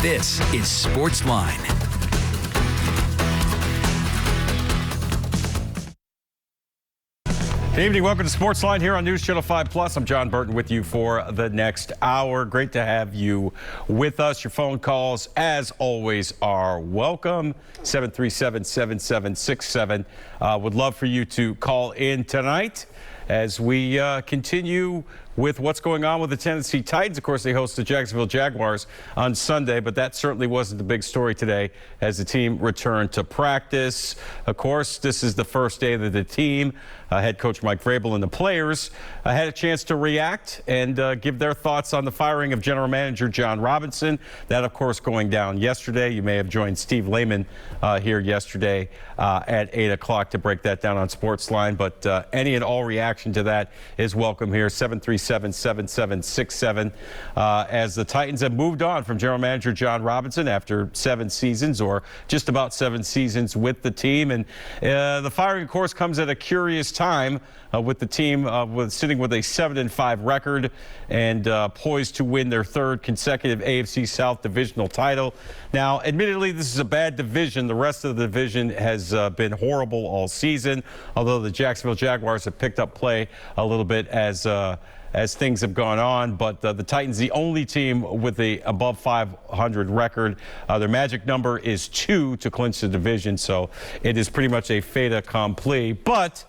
This is SportsLine. Good evening. Welcome to SportsLine here on News Channel 5 Plus. I'm Jon Burton with you for the next hour. Great to have you with us. Your phone calls, as always, are welcome. 737-7767. Would love for you to call in tonight as we continue with what's going on with the Tennessee Titans. Of course, they host the Jacksonville Jaguars on Sunday, but that certainly wasn't the big story today as the team returned to practice. Of course, this is the first day that the team, head coach Mike Vrabel and the players had a chance to react and give their thoughts on the firing of general manager Jon Robinson. That, of course, going down yesterday. You may have joined Steve Lehman here yesterday at 8 o'clock to break that down on SportsLine, but any and all reaction to that is welcome here. 737-7767 as the Titans have moved on from general manager Jon Robinson after 7 seasons, or just about 7 seasons with the team. And the firing, of course, comes at a curious time with the team sitting with a 7-5 record and poised to win their 3rd consecutive AFC South divisional title. Now, admittedly, this is a bad division. The rest of the division has been horrible all season, although the Jacksonville Jaguars have picked up play a little bit as things have gone on. But the Titans, the only team with a above 500 record. Their magic number is 2 to clinch the division, so it is pretty much a fait accompli. But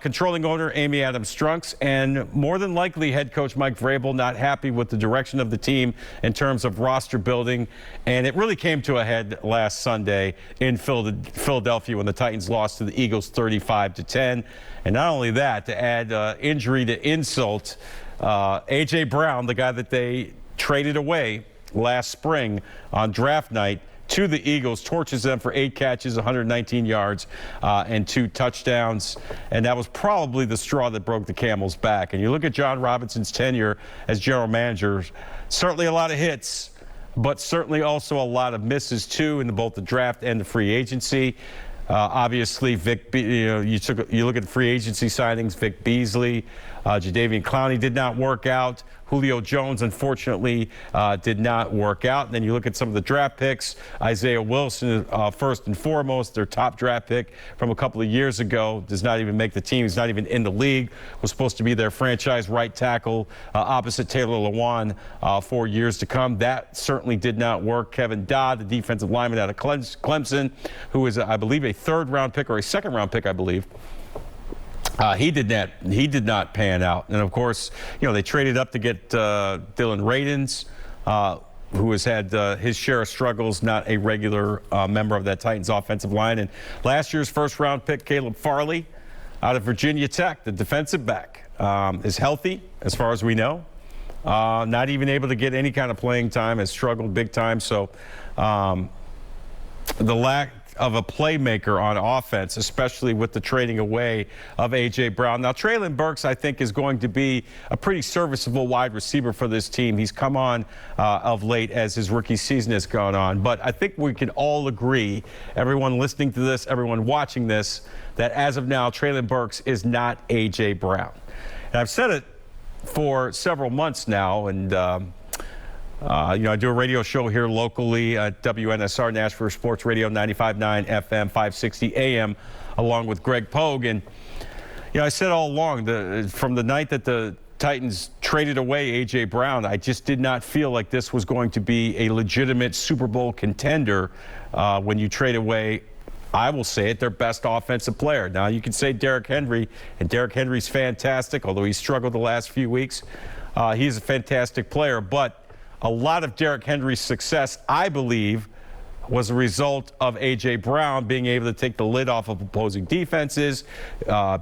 controlling owner Amy Adams-Strunks and more than likely head coach Mike Vrabel not happy with the direction of the team in terms of roster building. And it really came to a head last Sunday in Philadelphia when the Titans lost to the Eagles 35-10. And not only that, to add injury to insult, A.J. Brown, the guy that they traded away last spring on draft night to the Eagles, torches them for 8 catches, 119 yards, and 2 touchdowns. And that was probably the straw that broke the camel's back. And you look at Jon Robinson's tenure as general manager, certainly a lot of hits, but certainly also a lot of misses, too, in both the draft and the free agency. Obviously, you look at the free agency signings, Vic Beasley, Jadeveon Clowney did not work out. Julio Jones, unfortunately, did not work out. And then you look at some of the draft picks. Isaiah Wilson, first and foremost, their top draft pick from a couple of years ago, does not even make the team. He's not even in the league. Was supposed to be their franchise right tackle opposite Taylor Lewan for years to come. That certainly did not work. Kevin Dodd, the defensive lineman out of Clemson, who is, I believe, a 3rd-round pick or a 2nd-round pick, I believe. He did not pan out. And, of course, they traded up to get Dylan Radins, who has had his share of struggles, not a regular member of that Titans offensive line. And last year's 1st-round pick, Caleb Farley, out of Virginia Tech, the defensive back, is healthy as far as we know. Not even able to get any kind of playing time, has struggled big time. So the lack of a playmaker on offense, especially with the trading away of A.J. Brown. Now, Treylon Burks, I think, is going to be a pretty serviceable wide receiver for this team. He's come on of late as his rookie season has gone on. But I think we can all agree, everyone listening to this, everyone watching this, that as of now, Treylon Burks is not A.J. Brown. And I've said it for several months now, and I do a radio show here locally at WNSR, Nashville Sports Radio, 95.9 FM, 560 AM, along with Greg Pogue. And, I said all along, from the night that the Titans traded away A.J. Brown, I just did not feel like this was going to be a legitimate Super Bowl contender when you trade away, I will say it, their best offensive player. Now, you can say Derrick Henry, and Derrick Henry's fantastic, although he struggled the last few weeks. He's a fantastic player, but a lot of Derrick Henry's success, I believe, was a result of A.J. Brown being able to take the lid off of opposing defenses,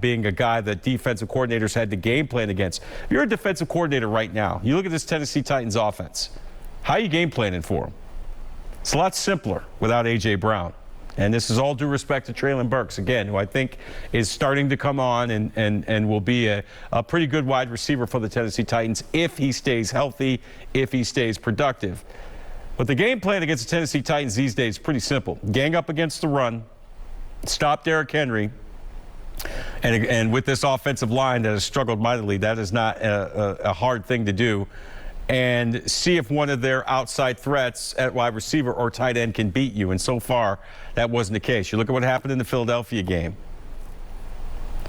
being a guy that defensive coordinators had to game plan against. If you're a defensive coordinator right now, you look at this Tennessee Titans offense, how are you game planning for them? It's a lot simpler without A.J. Brown. And this is all due respect to Treylon Burks, again, who I think is starting to come on and will be a pretty good wide receiver for the Tennessee Titans if he stays healthy, if he stays productive. But the game plan against the Tennessee Titans these days is pretty simple. Gang up against the run, stop Derrick Henry, and with this offensive line that has struggled mightily, that is not a hard thing to do. and see if one of their outside threats at wide receiver or tight end can beat you. And so far, that wasn't the case. You look at what happened in the Philadelphia game.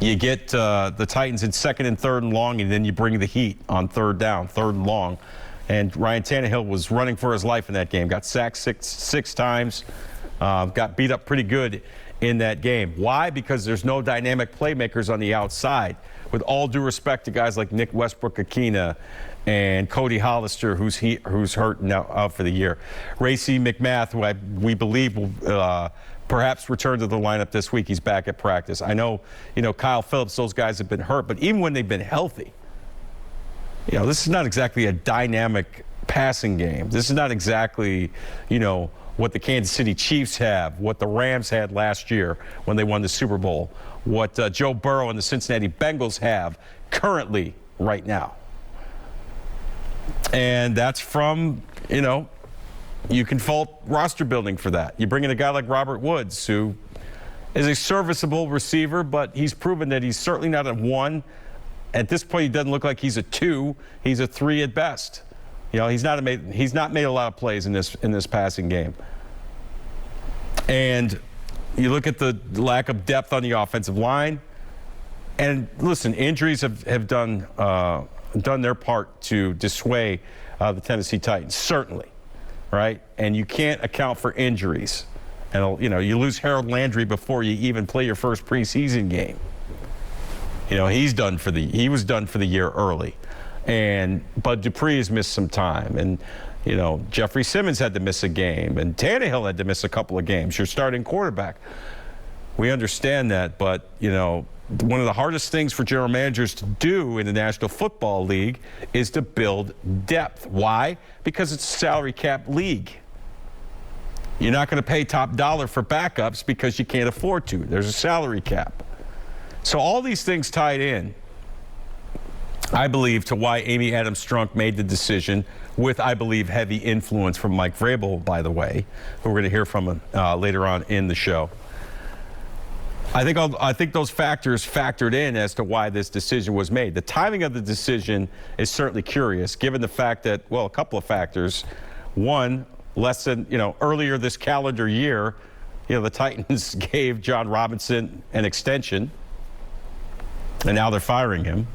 You get the Titans in 2nd and 3rd and long, and then you bring the heat on 3rd down, 3rd and long. And Ryan Tannehill was running for his life in that game. Got sacked six times, got beat up pretty good in that game. Why? Because there's no dynamic playmakers on the outside. With all due respect to guys like Nick Westbrook-Akina and Cody Hollister, who's hurt now out for the year. Racey McMath, who we believe will perhaps return to the lineup this week. He's back at practice. I know, Kyle Phillips, those guys have been hurt, but even when they've been healthy, this is not exactly a dynamic passing game. This is not exactly, what the Kansas City Chiefs have, what the Rams had last year when they won the Super Bowl, what Joe Burrow and the Cincinnati Bengals have currently right now. And that's from, you can fault roster building for that. You bring in a guy like Robert Woods, who is a serviceable receiver, but he's proven that he's certainly not a 1. At this point, he doesn't look like he's a 2. He's a 3 at best. He's not made a lot of plays in this passing game. And you look at the lack of depth on the offensive line. And listen, injuries have done their part to dissuade the Tennessee Titans, certainly, right? And you can't account for injuries. And you lose Harold Landry before you even play your first preseason game. He was done for the year early. And Bud Dupree has missed some time, and Jeffrey Simmons had to miss a game, and Tannehill had to miss a couple of games. Your starting quarterback. We understand that, but one of the hardest things for general managers to do in the National Football League is to build depth. Why? Because it's a salary cap league. You're not going to pay top dollar for backups because you can't afford to. There's a salary cap. So all these things tied in, I believe, to why Amy Adams-Strunk made the decision, with, I believe, heavy influence from Mike Vrabel, by the way, who we're going to hear from later on in the show. I think those factors factored in as to why this decision was made. The timing of the decision is certainly curious, given the fact that, a couple of factors. One, earlier this calendar year, the Titans gave Jon Robinson an extension, and now they're firing him.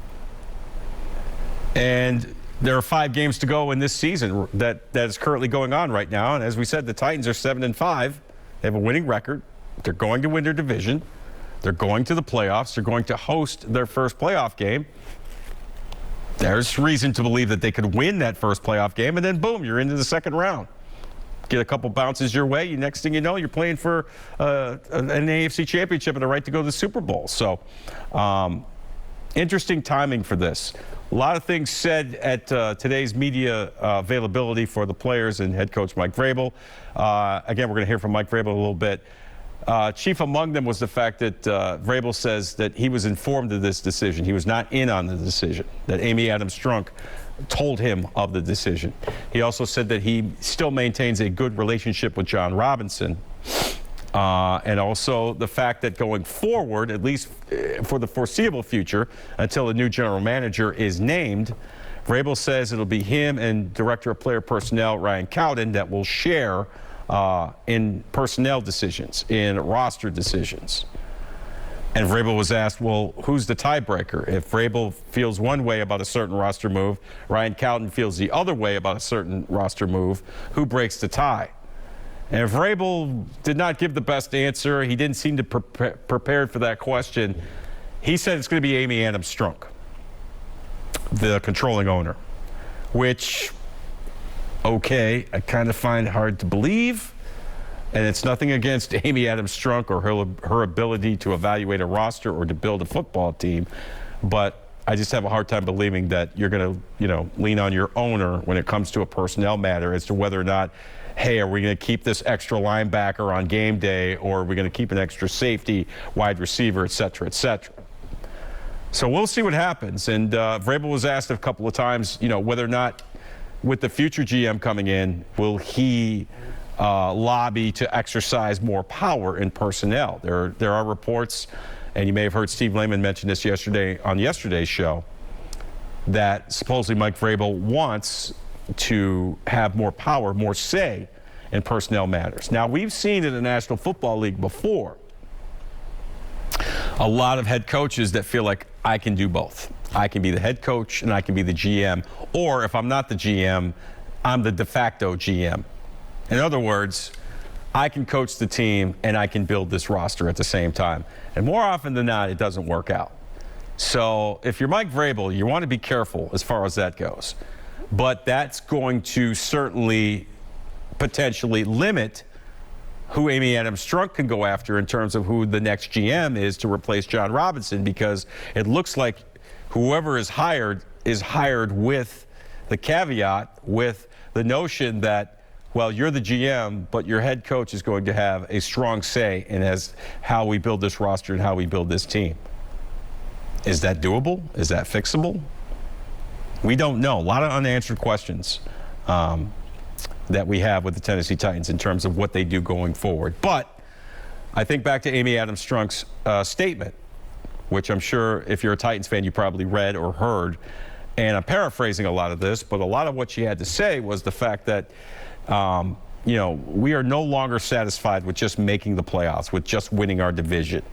And there are 5 games to go in this season that is currently going on right now. And as we said, the Titans are 7-5. They have a winning record. They're going to win their division. They're going to the playoffs. They're going to host their first playoff game. There's reason to believe that they could win that first playoff game, and then boom, you're into the second round. Get a couple bounces your way. Next thing you know, you're playing for an AFC championship and a right to go to the Super Bowl. So interesting timing for this. A lot of things said at today's media availability for the players and head coach Mike Vrabel. Again, we're going to hear from Mike Vrabel a little bit. Chief among them was the fact that Vrabel says that he was informed of this decision. He was not in on the decision, that Amy Adams-Strunk told him of the decision. He also said that he still maintains a good relationship with Jon Robinson. And also the fact that going forward, at least for the foreseeable future, until a new general manager is named, Vrabel says it'll be him and Director of Player Personnel, Ryan Cowden, that will share in personnel decisions, in roster decisions. And Vrabel was asked, well, who's the tiebreaker? If Vrabel feels one way about a certain roster move, Ryan Cowden feels the other way about a certain roster move, who breaks the tie? And Vrabel did not give the best answer. He didn't seem to prepared for that question. He said it's going to be Amy Adams-Strunk, the controlling owner, which, okay, I kind of find hard to believe. And it's nothing against Amy Adams-Strunk or her ability to evaluate a roster or to build a football team, but I just have a hard time believing that you're going to, lean on your owner when it comes to a personnel matter as to whether or not, hey, are we going to keep this extra linebacker on game day, or are we going to keep an extra safety, wide receiver, et cetera, et cetera. So we'll see what happens. And Vrabel was asked a couple of times, whether or not with the future GM coming in, will he lobby to exercise more power in personnel. There are reports, and you may have heard Steve Lehman mention this yesterday on yesterday's show, that supposedly Mike Vrabel wants to have more power, more say in personnel matters. Now, we've seen in the National Football League before a lot of head coaches that feel like I can do both. I can be the head coach and I can be the GM. Or if I'm not the GM, I'm the de facto GM. In other words, I can coach the team and I can build this roster at the same time. And more often than not, it doesn't work out. So if you're Mike Vrabel, you want to be careful as far as that goes. But that's going to certainly potentially limit who Amy Adams-Strunk can go after in terms of who the next GM is to replace Jon Robinson, because it looks like whoever is hired with the caveat, with the notion that, well, you're the GM, but your head coach is going to have a strong say in as how we build this roster and how we build this team. Is that doable? Is that fixable? We don't know. A lot of unanswered questions that we have with the Tennessee Titans in terms of what they do going forward. But I think back to Amy Adams-Strunk's statement, which I'm sure if you're a Titans fan, you probably read or heard. And I'm paraphrasing a lot of this, but a lot of what she had to say was the fact that, we are no longer satisfied with just making the playoffs, with just winning our division.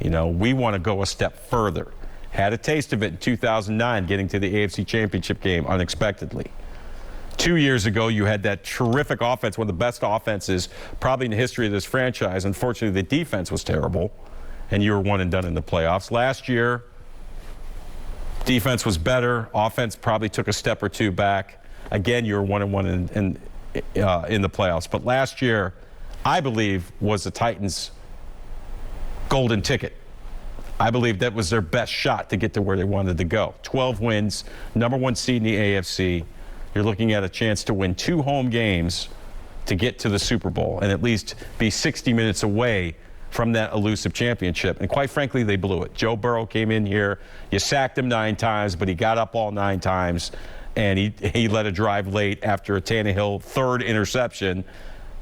We want to go a step further. Had a taste of it in 2009, getting to the AFC Championship game unexpectedly. 2 years ago, you had that terrific offense, one of the best offenses probably in the history of this franchise. Unfortunately, the defense was terrible, and you were one and done in the playoffs. Last year, defense was better. Offense probably took a step or two back. Again, you were 1-1 in the playoffs. But last year, I believe, was the Titans' golden ticket. I believe that was their best shot to get to where they wanted to go. 12 wins, #1 seed in the AFC. You're looking at a chance to win 2 home games to get to the Super Bowl and at least be 60 minutes away from that elusive championship. And quite frankly, they blew it. Joe Burrow came in here. You sacked him 9 times, but he got up all 9 times. And he led a drive late after a Tannehill 3rd interception.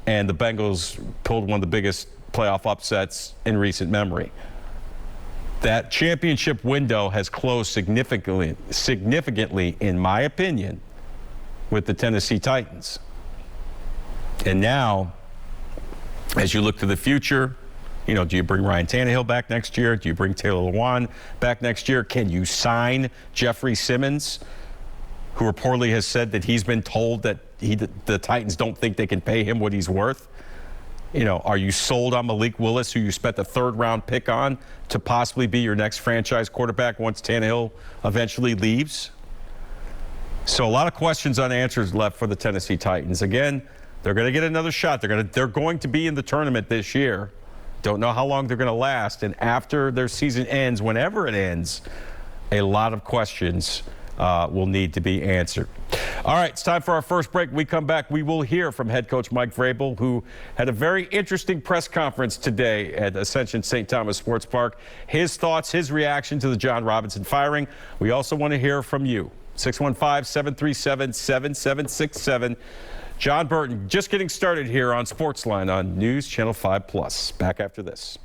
And the Bengals pulled one of the biggest playoff upsets in recent memory. That championship window has closed significantly, in my opinion, with the Tennessee Titans. And now, as you look to the future, do you bring Ryan Tannehill back next year? Do you bring Taylor Lewan back next year? Can you sign Jeffrey Simmons, who reportedly has said that he's been told that the Titans don't think they can pay him what he's worth? Are you sold on Malik Willis, who you spent the 3rd-round pick on, to possibly be your next franchise quarterback once Tannehill eventually leaves? So a lot of questions unanswered left for the Tennessee Titans. Again, they're going to get another shot. They're going to be in the tournament this year. Don't know how long they're going to last. And after their season ends, whenever it ends, a lot of questions will need to be answered. All right, it's time for our first break. When we come back, we will hear from head coach Mike Vrabel, who had a very interesting press conference today at Ascension St. Thomas Sports Park. His thoughts, his reaction to the Jon Robinson firing. We also want to hear from you. 615-737-7767. Jon Burton just getting started here on SportsLine on News Channel 5+. Back after this.